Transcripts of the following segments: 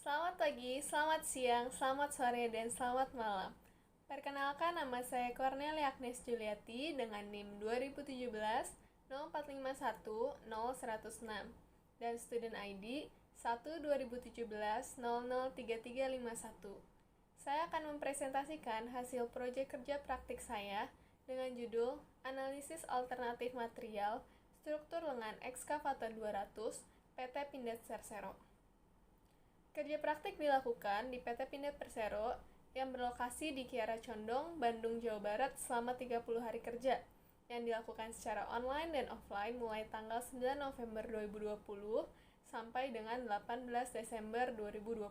Selamat pagi, selamat siang, selamat sore, dan selamat malam. Perkenalkan, nama saya Cornelia Agnes Juliati dengan NIM 2017 0451 0106 dan student ID 1 2017 003351. Saya akan mempresentasikan hasil proyek kerja praktik saya dengan judul Analisis Alternatif Material Struktur Lengan Ekskavator 200 PT Pindad Persero. Kerja praktik dilakukan di PT Pindad Persero yang berlokasi di Kiara Condong, Bandung, Jawa Barat selama 30 hari kerja yang dilakukan secara online dan offline mulai tanggal 9 November 2020 sampai dengan 18 Desember 2020.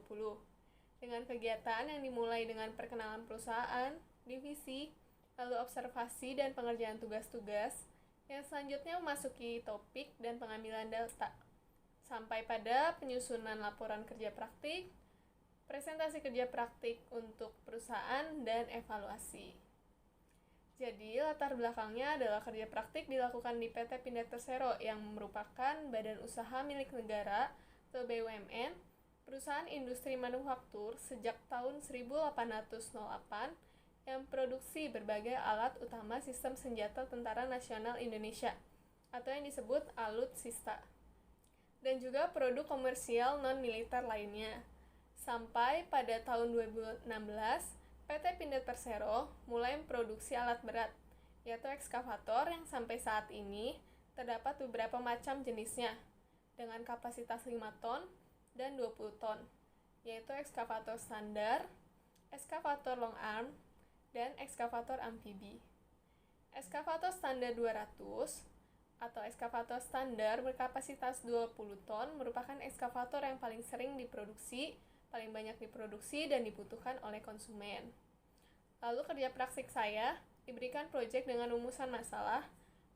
Dengan kegiatan yang dimulai dengan perkenalan perusahaan, divisi, lalu observasi dan pengerjaan tugas-tugas, yang selanjutnya memasuki topik dan pengambilan data, sampai pada penyusunan laporan kerja praktik, presentasi kerja praktik untuk perusahaan, dan evaluasi. Jadi, latar belakangnya adalah kerja praktik dilakukan di PT Pindad Persero yang merupakan badan usaha milik negara atau BUMN, perusahaan industri manufaktur sejak tahun 1808 yang produksi berbagai alat utama sistem senjata Tentara Nasional Indonesia atau yang disebut Alutsista, dan juga produk komersial non-militer lainnya. Sampai pada tahun 2016, PT Pindad Persero mulai memproduksi alat berat, yaitu ekskavator yang sampai saat ini terdapat beberapa macam jenisnya, dengan kapasitas 5 ton dan 20 ton, yaitu ekskavator standar, ekskavator long arm, dan ekskavator amfibi. Ekskavator standar 200 atau ekskavator standar berkapasitas 20 ton merupakan ekskavator yang paling sering diproduksi, paling banyak diproduksi dan dibutuhkan oleh konsumen. Lalu kerja praktik saya diberikan proyek dengan rumusan masalah,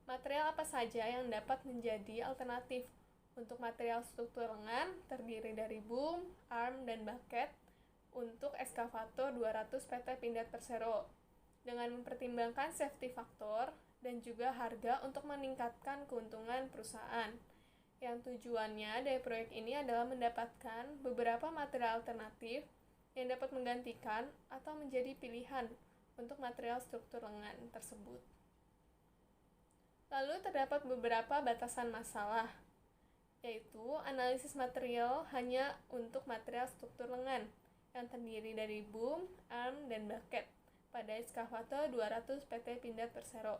material apa saja yang dapat menjadi alternatif untuk material struktur lengan terdiri dari boom, arm, dan bucket untuk ekskavator 200 PT Pindad Persero dengan mempertimbangkan safety factor dan juga harga untuk meningkatkan keuntungan perusahaan. Yang tujuannya dari proyek ini adalah mendapatkan beberapa material alternatif yang dapat menggantikan atau menjadi pilihan untuk material struktur lengan tersebut. Lalu terdapat beberapa batasan masalah, yaitu analisis material hanya untuk material struktur lengan yang terdiri dari boom, arm, dan bucket pada ekskavator 200 PT Pindad Persero.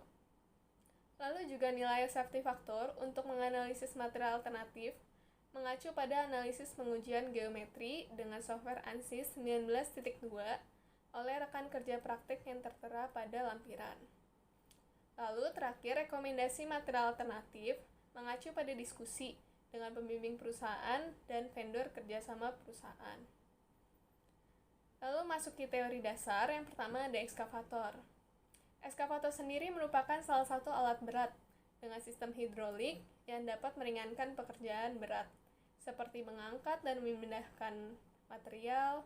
Lalu juga nilai safety factor untuk menganalisis material alternatif mengacu pada analisis pengujian geometri dengan software ANSYS 19.2 oleh rekan kerja praktik yang tertera pada lampiran. Lalu terakhir, rekomendasi material alternatif mengacu pada diskusi dengan pembimbing perusahaan dan vendor kerjasama perusahaan. Lalu masuki teori dasar, yang pertama ada ekskavator. Ekskavator sendiri merupakan salah satu alat berat dengan sistem hidrolik yang dapat meringankan pekerjaan berat, seperti mengangkat dan memindahkan material,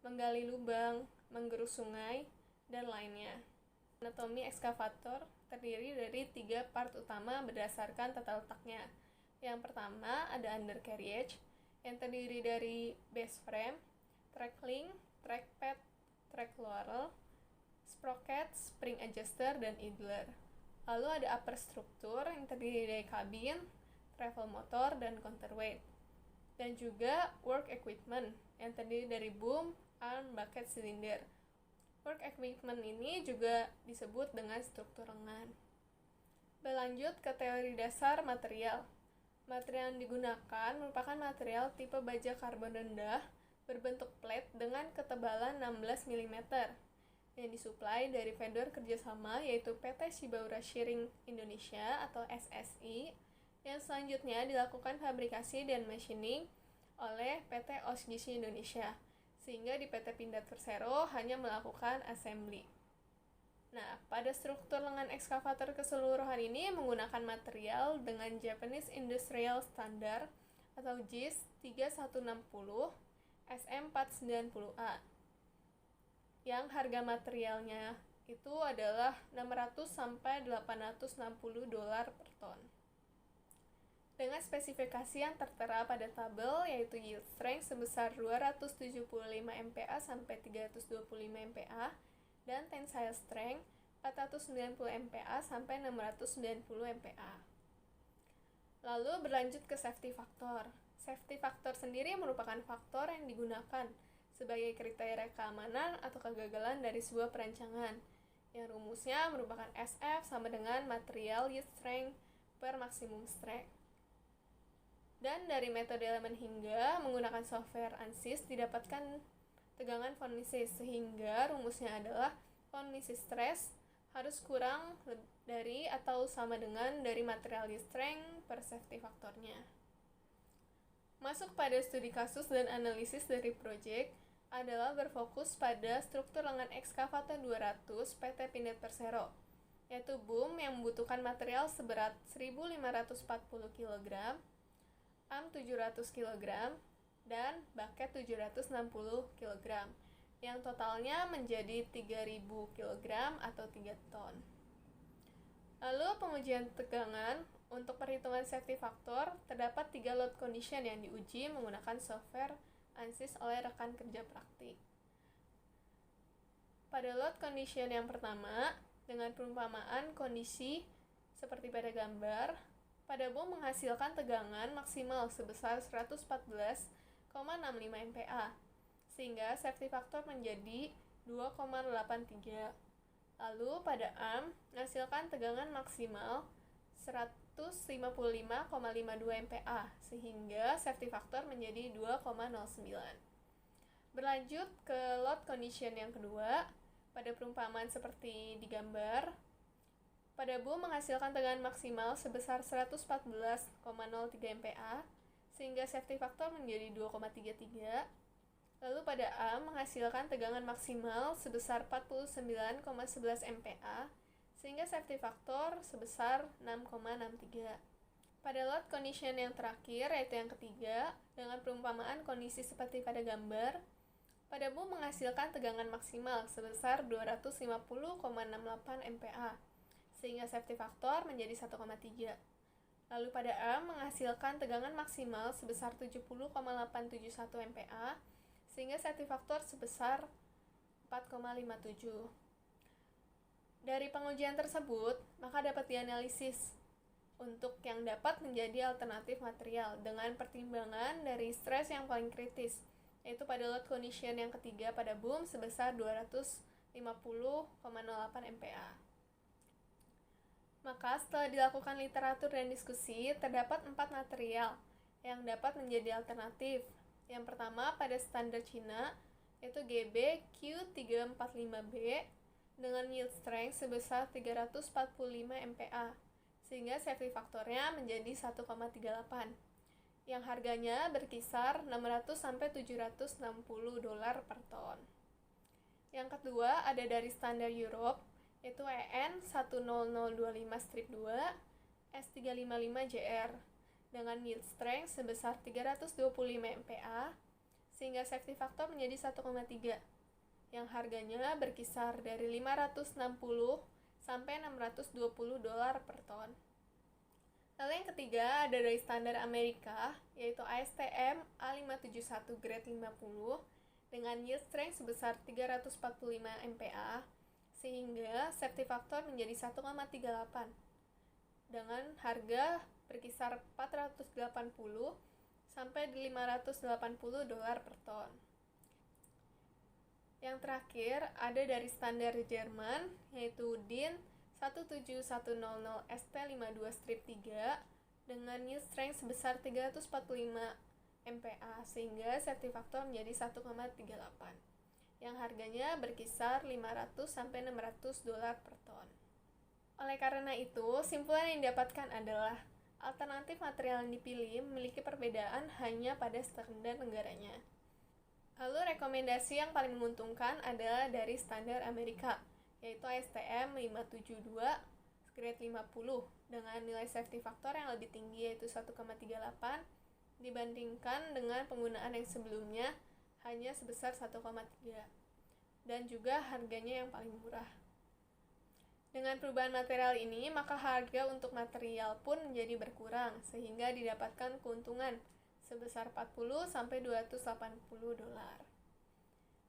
menggali lubang, menggerus sungai, dan lainnya. Anatomi ekskavator terdiri dari 3 part utama berdasarkan tata letaknya. Yang pertama ada undercarriage yang terdiri dari base frame, track link, track pad, track laurel, sprocket, spring adjuster, dan idler. Lalu ada upper struktur yang terdiri dari kabin, travel motor, dan counterweight. Dan juga work equipment yang terdiri dari boom, arm, bucket, silinder. Work equipment ini juga disebut dengan struktur lengan. Berlanjut ke teori dasar material. Material yang digunakan merupakan material tipe baja karbon rendah berbentuk plate dengan ketebalan 16 mm yang disuplai dari vendor kerjasama yaitu PT Shibaura Shearing Indonesia atau SSI, yang selanjutnya dilakukan fabrikasi dan machining oleh PT Osgishi Indonesia, sehingga di PT Pindad Persero hanya melakukan assembly. Nah, pada struktur lengan ekskavator keseluruhan ini menggunakan material dengan Japanese Industrial Standard atau JIS 3160 SM490A, yang harga materialnya itu adalah $600 sampai $860 per ton. dengan spesifikasi yang tertera pada tabel, yaitu yield strength sebesar 275 MPa sampai 325 MPa dan tensile strength 490 MPa sampai 690 MPa. Lalu berlanjut ke safety factor. Safety factor sendiri merupakan faktor yang digunakan sebagai kriteria keamanan atau kegagalan dari sebuah perancangan, yang rumusnya merupakan SF sama dengan material yield strength per maksimum strength. Dan dari metode elemen hingga menggunakan software ANSYS didapatkan tegangan von Mises, sehingga rumusnya adalah von Mises stress harus kurang dari atau sama dengan dari material yield strength per safety faktornya. Masuk pada studi kasus dan analisis dari proyek adalah berfokus pada struktur lengan ekskavator 200 PT Pindad Persero, yaitu boom yang membutuhkan material seberat 1.540 kg, AM 700 kg, dan bucket 760 kg, yang totalnya menjadi 3.000 kg atau 3 ton. Lalu pengujian tegangan untuk perhitungan safety factor, terdapat 3 load condition yang diuji menggunakan software ANSYS oleh rekan kerja praktik. Pada load condition yang pertama, dengan perumpamaan kondisi seperti pada gambar, pada boom menghasilkan tegangan maksimal sebesar 114,65 MPa, sehingga safety factor menjadi 2,83. Lalu pada AM menghasilkan tegangan maksimal 155,52 MPa, sehingga safety factor menjadi 2,09. Berlanjut ke load condition yang kedua, pada perumpamaan seperti di gambar, pada boom menghasilkan tegangan maksimal sebesar 114,03 MPa, sehingga safety factor menjadi 2,33. Lalu pada AM menghasilkan tegangan maksimal sebesar 49,11 MPa, sehingga safety factor sebesar 6,63. Pada load condition yang terakhir, yaitu yang ketiga, dengan perumpamaan kondisi seperti pada gambar, pada boom menghasilkan tegangan maksimal sebesar 250,68 MPa, sehingga safety factor menjadi 1,3. Lalu pada AM menghasilkan tegangan maksimal sebesar 70,871 MPa, sehingga safety factor sebesar 4,57. Dari pengujian tersebut, maka dapat dianalisis untuk yang dapat menjadi alternatif material dengan pertimbangan dari stres yang paling kritis, yaitu pada load condition yang ketiga pada boom sebesar 250,08 MPa. Maka setelah dilakukan literatur dan diskusi, terdapat 4 material yang dapat menjadi alternatif. Yang pertama pada standar Cina, yaitu GB Q345B dengan yield strength sebesar 345 MPa, sehingga safety faktornya menjadi 1,38, yang harganya berkisar 600-760 dolar per ton. Yang kedua ada dari standar Europe, yaitu EN 10025-2 S355JR dengan yield strength sebesar 325 MPa, sehingga safety factor menjadi 1,3, yang harganya berkisar dari 560 sampai 620 dolar per ton. Lalu yang ketiga ada dari standar Amerika, yaitu ASTM A571 grade 50 dengan yield strength sebesar 345 MPa, sehingga safety factor menjadi 1,38 dengan harga berkisar 480 sampai 580 dolar per ton. Yang terakhir ada dari standar Jerman, yaitu DIN 17100 ST52-3 dengan yield strength sebesar 345 MPa, sehingga safety factor menjadi 1,38, yang harganya berkisar 500 sampai 600 dolar per ton. Oleh karena itu, simpulan yang didapatkan adalah alternatif material yang dipilih memiliki perbedaan hanya pada standar negaranya. Lalu rekomendasi yang paling menguntungkan adalah dari standar Amerika, yaitu ASTM 572 grade 50 dengan nilai safety factor yang lebih tinggi yaitu 1,38 dibandingkan dengan penggunaan yang sebelumnya hanya sebesar 1,3, dan juga harganya yang paling murah. Dengan perubahan material ini, maka harga untuk material pun menjadi berkurang, sehingga didapatkan keuntungan sebesar 40-280 dolar.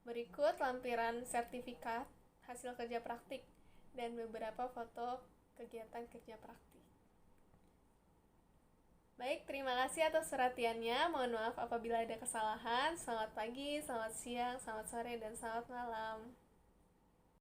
Berikut lampiran sertifikat hasil kerja praktik dan beberapa foto kegiatan kerja praktik. Baik, terima kasih atas perhatiannya. Mohon maaf apabila ada kesalahan. Selamat pagi, selamat siang, selamat sore, dan selamat malam.